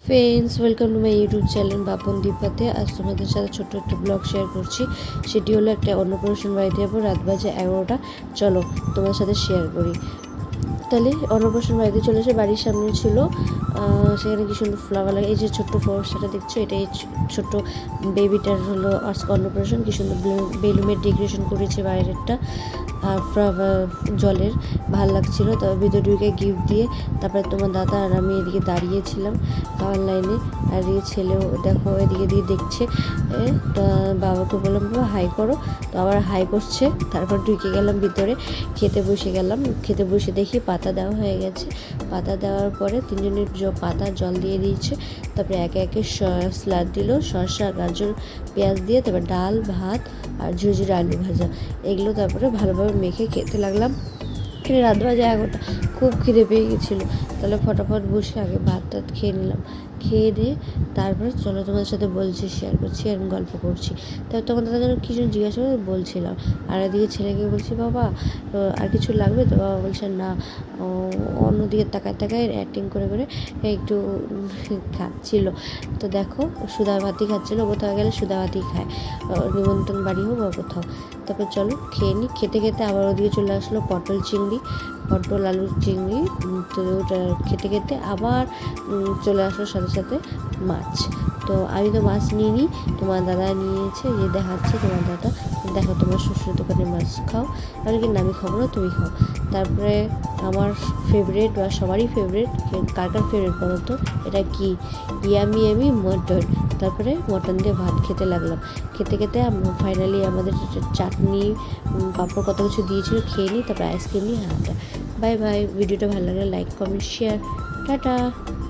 Friends, welcome to my YouTube channel Bapan দীপাতে। আজ তোমাদের সাথে ছোট্ট একটা ব্লগ শেয়ার করছি। সেটি হলো একটা অন্নপ্রাশন বাড়িতে যাবো, রাত বাজে 11টা। চলো তোমার সাথে শেয়ার করি। তাহলে অন্নপ্রাশন বাড়িতে চলে এসে বাড়ির সামনে ছিল, সেখানে কি সুন্দর ফ্লাওয়ার লাগে। এই যে ছোট্ট ফোর্সটা দেখছো, এটাই ছোট্ট বেবিটার হলো আজকে অন্নপ্রাশন। কি সুন্দর বেলুনের ডেকোরেশন করেছে বাইরেরটা, আর জলের ভাল লাগছিলো। তবে ভিতরে ঢুকে গিফট দিয়ে তারপরে তোমার দাদা আর আমি এদিকে দাঁড়িয়েছিলাম খাওয়ার লাইনে। আর এদিকে ছেলেও দেখো এদিকে দিয়ে দেখছে। বাবাকে বললাম বাবা হাই করো, তো আবার হাই করছে। তারপর ঢুকে গেলাম ভিতরে, খেতে বসে গেলাম। খেতে বসে দেখি পাতা দেওয়া হয়ে গেছে। পাতা দেওয়ার পরে তিনজনের পাতা জল দিয়ে দিয়েছে। তারপরে একে একে স্যালাড দিল, শসা গাজর পেঁয়াজ দিয়ে। তারপর ডাল ভাত আর ঝুরঝুরে আলু ভাজা, এগুলো তারপরে ভালোভাবে মেখে খেতে লাগলাম। খেয়ে রাত বাজে 11টা, খুব খিদে পেয়ে গেছিলো। তাহলে ফটাফট বসে আগে ভাত টাত খেয়ে নিলাম। খেয়ে দিয়ে তারপর চলো তোমাদের সাথে বলছি, শেয়ার করছি আর গল্প করছি। তারপর তোমাদের যেন কিছু জিজ্ঞাসা করে বলছিলাম। আর এদিকে ছেলেকে বলছি বাবা আর কিছু লাগবে তো? বাবা বলছে না। অন্যদিকে তাকায় তাকায় অ্যাক্টিং করে করে একটু খাচ্ছিল। তো দেখো সুধা ভাতই খাচ্ছিলো। কোথাও গেলে সুধা ভাতই খায়, নিমন্ত্রণ বাড়ি হোক বা কোথাও। তারপর চলো খেয়ে নিই। খেতে খেতে আবার ওদিকে চলে আসলো পটল আলুর চিংড়ি। তো ওটা খেতে খেতে আবার চলে আসলো সাথে সাথে মাছ। তো আমি তো মাছ নিইনি, তোমার দাদা নিয়েছে। যে দেখাচ্ছে তোমার দাদা, দেখো তোমার শ্বশুর দোকানে মাছ খাও। আমি কি না, আমি খাবো না, তুমি খাও। তারপরে আমার ফেভারিট বা সবারই ফেভারিট, কার কার ফেভারিট বলো তো, এটা কি ইয়ামি মটন। তারপরে মটন দিয়ে ভাত খেতে লাগলাম। খেতে খেতে ফাইনালি আমাদের চাটনি পাঁপড় কত কিছু দিয়েছিল, খেয়ে নিই। তারপরে আইসক্রিম নিয়ে হাঁটা। Bye bye. ভিডিওটা ভালো লাগলে লাইক কমেন্ট শেয়ার, টাটা।